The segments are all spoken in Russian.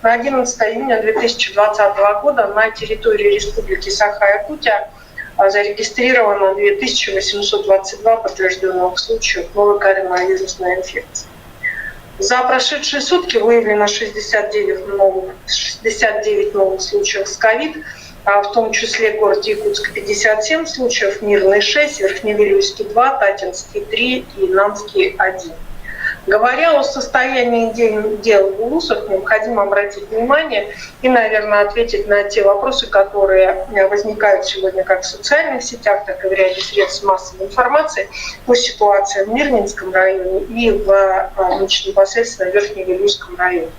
на 11 июня 2020 года на территории Республики Саха-Якутия зарегистрировано 2822 подтвержденных случаев новой коронавирусной инфекции. За прошедшие сутки выявлено 69 новых случаев с ковид, в том числе в городе Якутск 57 случаев, Мирный 6, Верхневилюйский 2, Татинский 3 и Нанский 1. Говоря о состоянии дел в вузах, необходимо обратить внимание и, наверное, ответить на те вопросы, которые возникают сегодня как в социальных сетях, так и в ряде средств массовой информации по ситуации в Мирнинском районе и непосредственно в Верхневилюйском районе.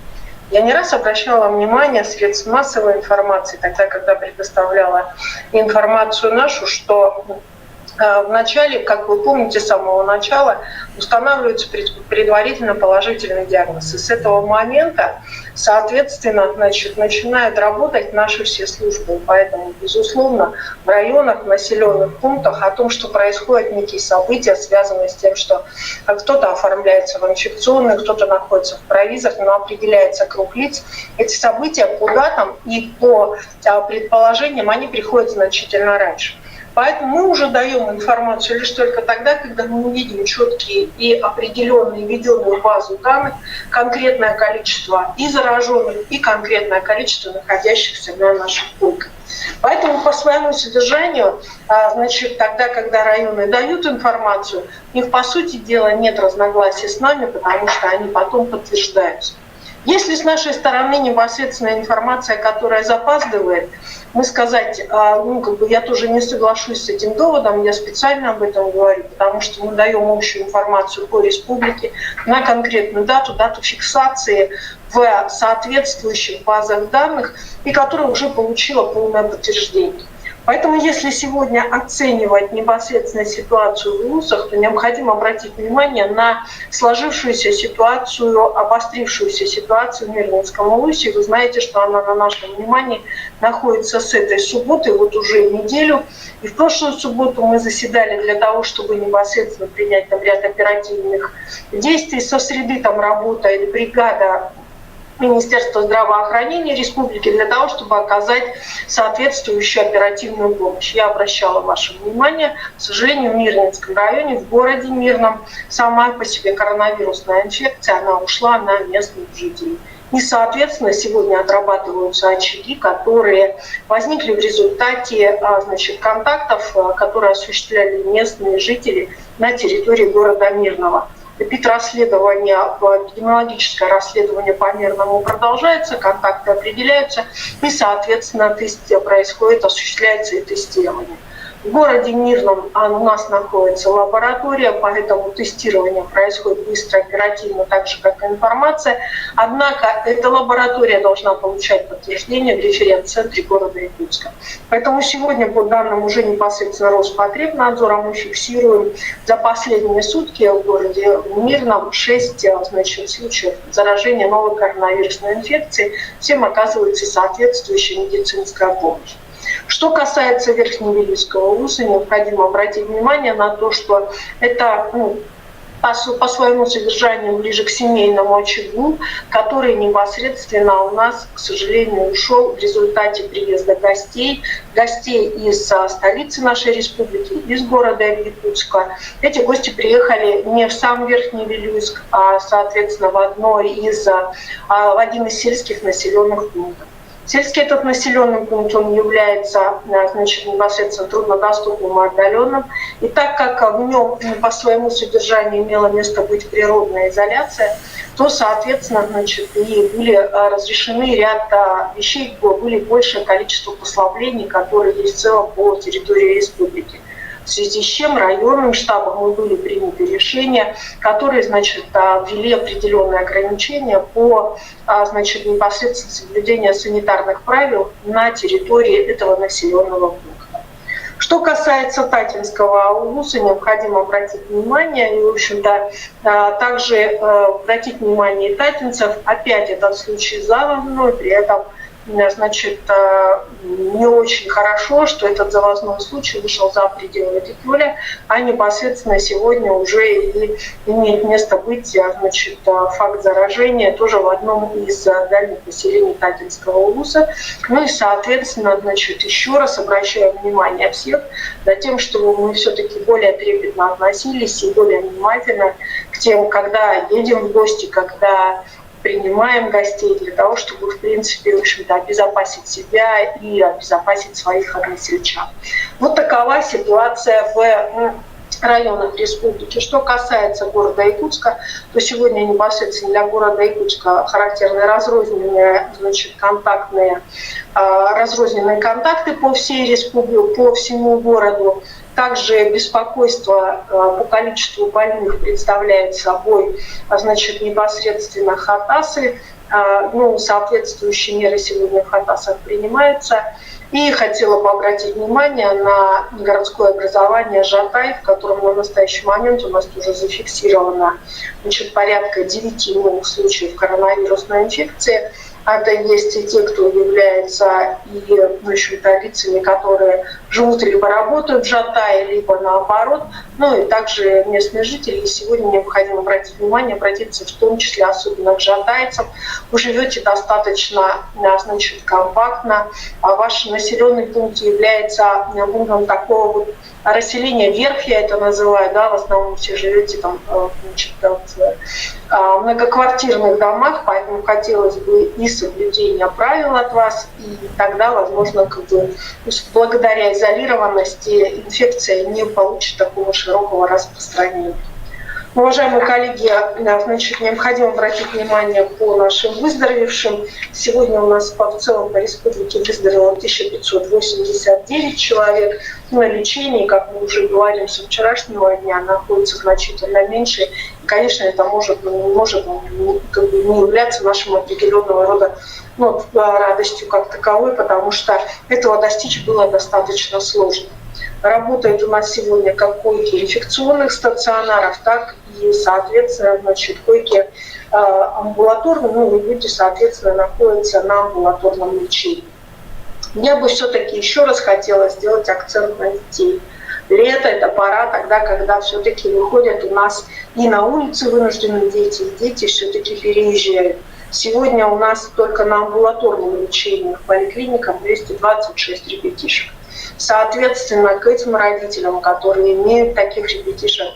Я не раз обращала внимание средств массовой информации, тогда, когда предоставляла информацию нашу, что в начале, как вы помните, с самого начала устанавливается предварительно положительный диагноз. И с этого момента, соответственно, начинают работать наши все службы. Поэтому, безусловно, в районах, населенных пунктах о том, что происходят некие события, связанные с тем, что кто-то оформляется в инфекционных, кто-то находится в провизах, но определяется круг лиц. Эти события по датам и по предположениям, они приходят значительно раньше. Поэтому мы уже даем информацию лишь только тогда, когда мы увидим четкие и определенные введенные в базу данных, конкретное количество и зараженных, и конкретное количество находящихся на наших койках. Поэтому по своему содержанию, тогда, когда районы дают информацию, у них, по сути дела, нет разногласий с нами, потому что они потом подтверждаются. Если с нашей стороны непосредственная информация, которая запаздывает, мы сказать, я тоже не соглашусь с этим доводом, я специально об этом говорю, потому что мы даем общую информацию по республике на конкретную дату фиксации в соответствующих базах данных, и которая уже получила полное подтверждение. Поэтому если сегодня оценивать непосредственно ситуацию в вузах, то необходимо обратить внимание на сложившуюся ситуацию, обострившуюся ситуацию в Мирнинском вузе. Вы знаете, что она на нашем внимании находится с этой субботы, вот уже неделю. И в прошлую субботу мы заседали для того, чтобы непосредственно принять там ряд оперативных действий. Со среды там работает бригада Министерства здравоохранения республики для того, чтобы оказать соответствующую оперативную помощь. Я обращала ваше внимание, к сожалению, в Мирнинском районе, в городе Мирном, сама по себе коронавирусная инфекция, она ушла на местных жителей. И, соответственно, сегодня отрабатываются очаги, которые возникли в результате контактов, которые осуществляли местные жители на территории города Мирного. Эпидрасследование, эпидемиологическое расследование по Мирному продолжается, контакты определяются, и, соответственно, осуществляется и тестирование. В городе Мирном у нас находится лаборатория, поэтому тестирование происходит быстро, оперативно, так же, как и информация. Однако эта лаборатория должна получать подтверждение в референц-центре города Якутска. Поэтому сегодня, по данным уже непосредственно Роспотребнадзора, мы фиксируем за последние сутки в городе Мирном 6 случаев заражения новой коронавирусной инфекцией. Всем оказывается соответствующая медицинская помощь. Что касается Верхневилюйского вуза, необходимо обратить внимание на то, что это по своему содержанию ближе к семейному очагу, который непосредственно у нас, к сожалению, ушел в результате приезда гостей из столицы нашей республики, из города Якутска. Эти гости приехали не в сам Верхневилюйск, а, соответственно, в один из сельских населенных пунктов. Сельский этот населенный пункт, он является непосредственно труднодоступным и отдаленным. И так как в нем по своему содержанию имела место быть природная изоляция, то, соответственно, и были разрешены ряд вещей, были большее количество послаблений, которые есть в целом по территории республики. В связи с чем районным штабом были приняты решения, которые, ввели определенные ограничения по, непосредственно соблюдению санитарных правил на территории этого населенного пункта. Что касается Татинского вуза, необходимо обратить внимание, и, в общем-то, также обратить внимание и татинцев. Опять этот случай заводной, при этом значит, не очень хорошо, что этот завозной случай вышел за пределы этой поля, а непосредственно сегодня уже и имеет место быть, значит, факт заражения тоже в одном из дальних поселений Татинского улуса. Ну и, соответственно, значит, еще раз обращаю внимание всех за тем, чтобы мы все-таки более трепетно относились и более внимательно к тем, когда едем в гости, когда принимаем гостей, для того, чтобы, в принципе, в общем-то, обезопасить себя и обезопасить своих односельчан. Вот такова ситуация в районах республики. Что касается города Якутска, то сегодня непосредственно для города Якутска характерны разрозненные, значит, разрозненные контакты по всей республике, по всему городу. Также беспокойство по количеству больных представляет собой, значит, непосредственно Хатасы. Соответствующие меры сегодня в Хатасах принимаются. И хотела бы обратить внимание на городское образование Жатай, в котором на настоящий момент у нас уже зафиксировано, значит, порядка 9 новых случаев коронавирусной инфекции. Это есть и те, кто является в общем-то, лицами, которые живут либо работают в Жатае, либо наоборот. Ну и также местные жители. И сегодня необходимо обратить внимание, обратиться в том числе особенно к жатайцам. Вы живете достаточно, значит, компактно. Ваш населенный пункт является пунктом такого вот расселения вверх, я это называю, да, в основном все живете там, значит, в многоквартирных домах, поэтому хотелось бы и соблюдения правил от вас, и тогда, возможно, благодаря изолированности инфекция не получит такого широкого распространения. Уважаемые коллеги, значит, необходимо обратить внимание по нашим выздоровевшим. Сегодня у нас в целом по республике выздоровело 1589 человек. На лечении, как мы уже говорим, со вчерашнего дня находится значительно меньше. И, конечно, это может не являться нашим определенного рода радостью как таковой, потому что этого достичь было достаточно сложно. Работает у нас сегодня как койки инфекционных стационаров, так и, соответственно, значит, койки амбулаторные, и люди, соответственно, находятся на амбулаторном лечении. Я бы все-таки еще раз хотела сделать акцент на детей. Лето – это пора тогда, когда все-таки выходят у нас и на улицы вынужденные дети, и дети все-таки переезжают. Сегодня у нас только на амбулаторном лечении в поликлиниках 226 ребятишек. Соответственно, к этим родителям, которые имеют таких ребятишек,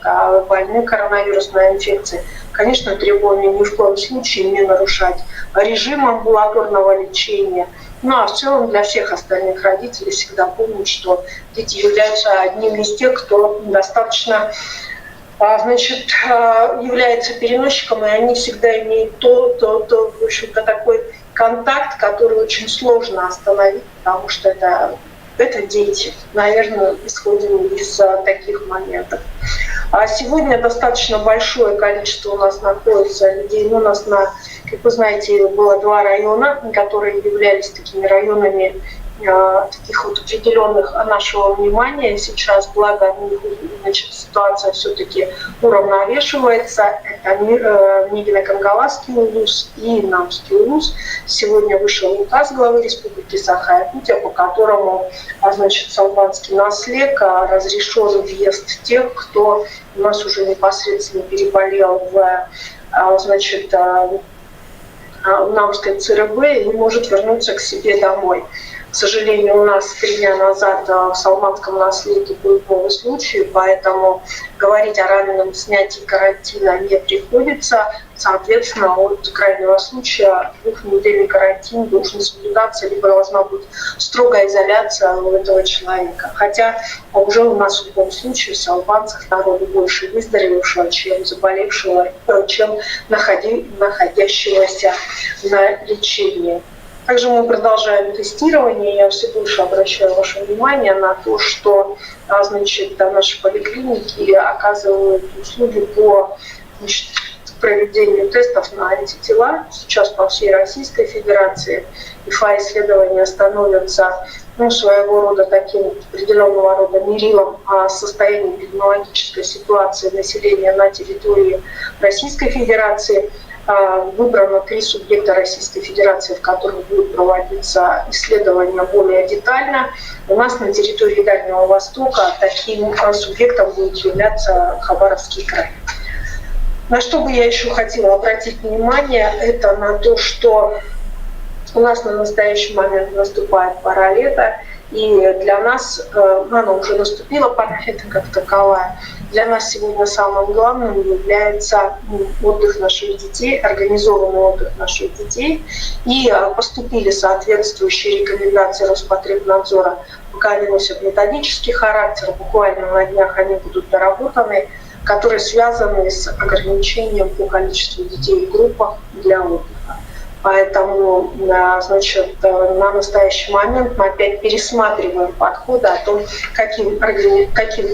больны коронавирусной инфекцией, конечно, требования ни в коем случае не нарушать режим амбулаторного лечения. Ну а в целом для всех остальных родителей всегда помнить, что дети являются одним из тех, кто достаточно, значит, является переносчиком, и они всегда имеют в общем-то, такой контакт, который очень сложно остановить, потому что это дети. Наверное, исходим из таких моментов. А сегодня достаточно большое количество у нас находится людей. У нас, как вы знаете, было 2 района, которые являлись такими районами таких вот определенных нашего внимания. Сейчас, благо, значит, ситуация все-таки уравновешивается. Это Нигино-Кангаласский улус и Намский улус. Сегодня вышел указ главы Республики Саха-Якутия, по которому, значит, Салбанский наследник разрешен въезд тех, кто у нас уже непосредственно переболел значит, в Намской ЦРБ и может вернуться к себе домой. К сожалению, у нас 3 дня назад в Салманском наследии был новый случай, поэтому говорить о раненом снятии карантина не приходится. Соответственно, от крайнего случая 2-недельный карантин должен соблюдаться, либо должна быть строгая изоляция у этого человека. Хотя уже у нас в любом случае в Салбанцах народу больше выздоровевшего, чем заболевшего, чем находящегося на лечении. Также мы продолжаем тестирование. Я все больше обращаю ваше внимание на то, что, значит, наши поликлиники оказывают услуги по, значит, проведению тестов на антитела. Сейчас по всей Российской Федерации ИФА-исследования становятся своего рода таким определенного рода мерилом состояния эпидемиологической ситуации населения на территории Российской Федерации. Выбрано 3 субъекта Российской Федерации, в которых будет проводиться исследование более детально. У нас на территории Дальнего Востока таким субъектом будет являться Хабаровский край. На что бы я еще хотела обратить внимание, это на то, что у нас на настоящий момент наступает пора лета, и для нас, она уже наступила, пора лета как таковая, для нас сегодня самым главным является отдых наших детей, организованный отдых наших детей. И поступили соответствующие рекомендации Роспотребнадзора, пока они носят методический характер, буквально на днях они будут доработаны, которые связаны с ограничением по количеству детей в группах для отдыха. Поэтому, значит, на настоящий момент мы опять пересматриваем подходы о том, каким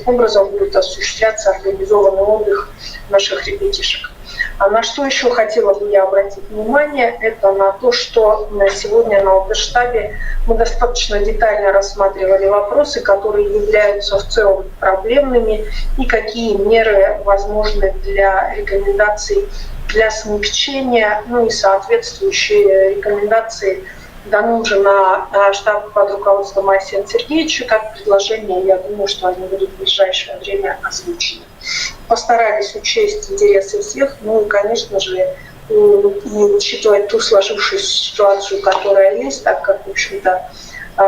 образом будет осуществляться организованный отдых наших ребятишек. А на что еще хотела бы я обратить внимание, это на то, что сегодня на Оперштабе мы достаточно детально рассматривали вопросы, которые являются в целом проблемными, и какие меры возможны для рекомендаций для смягчения, и соответствующие рекомендации даны уже на штаб под руководством Арсения Сергеевича как предложение. Я думаю, что они будут в ближайшее время озвучены. Постарались учесть интересы всех, и, конечно же, и учитывать ту сложившуюся ситуацию, которая есть, так как, в общем-то,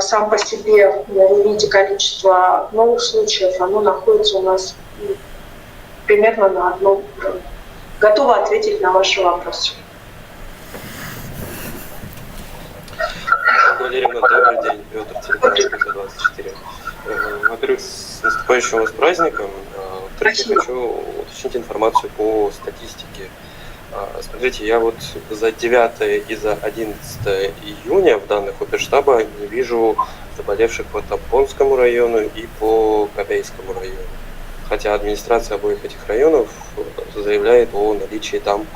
сам по себе в виде количества новых случаев, оно находится у нас примерно на одном уровне. Готова ответить на ваши вопросы. Валерий, добрый день. Петр, телеканал 24. Во-первых, с наступающим вас праздником. Во-вторых, я хочу уточнить информацию по статистике. Смотрите, я вот за 9 и за 11 июня в данных Оперштаба не вижу заболевших по Тамбовскому району и по Копейскому району. Хотя администрация обоих этих районов заявляет о наличии там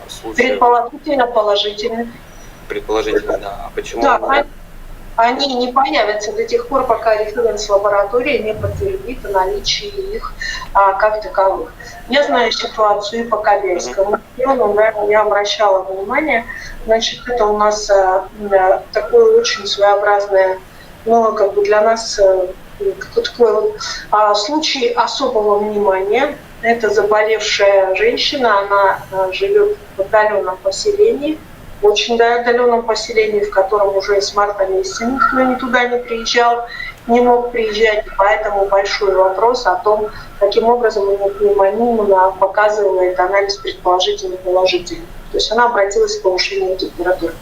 случаев. Предположительно положительных. Предположительно, да. А почему? Да, они не появятся до тех пор, пока референс-лаборатория не подтвердит наличие их как таковых. Я знаю ситуацию и по Копейскому району, я обращала внимание. Значит, это у нас такое очень своеобразное, для нас такой вот случай особого внимания. Это заболевшая женщина, она живет в отдаленном поселении, очень отдаленном поселении, в котором уже с марта месяца никто туда не приезжал, не мог приезжать, поэтому большой вопрос о том, каким образом у нее пневмония показывает анализ предположительно положительный. То есть она обратилась к повышению температуры.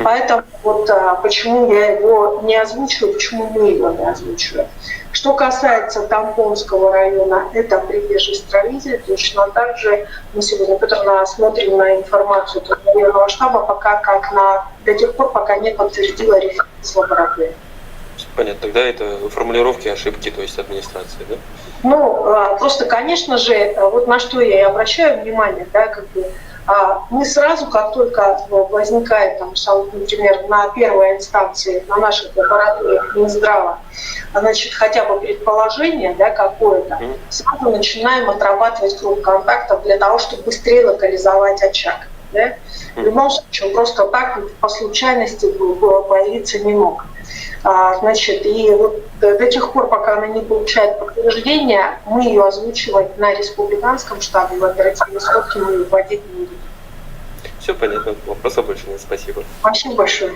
Поэтому вот почему я его не озвучиваю, почему мы его не озвучиваем. Что касается Тамбовского района, это прибежище Строитель. Точно так же мы сегодня, Петр, смотрим на информацию районного штаба, до тех пор, пока не подтвердила референс-лаборатория. Понятно, тогда это формулировки ошибки, то есть администрации, да? Просто, конечно же, вот на что я и обращаю внимание, мы сразу, как только возникает, например, на первой инстанции, на наших лабораториях Минздрава, хотя бы предположение, какое-то, сразу начинаем отрабатывать круг контактов для того, чтобы быстрее локализовать очаг. Да? В любом случае, он просто так по случайности появиться не мог. И вот до тех пор, пока она не получает подтверждения, мы ее озвучивать на республиканском штабе в оперативной сводке мы ее вводить не будем. Все понятно, вопросов больше нет, спасибо. Спасибо большое.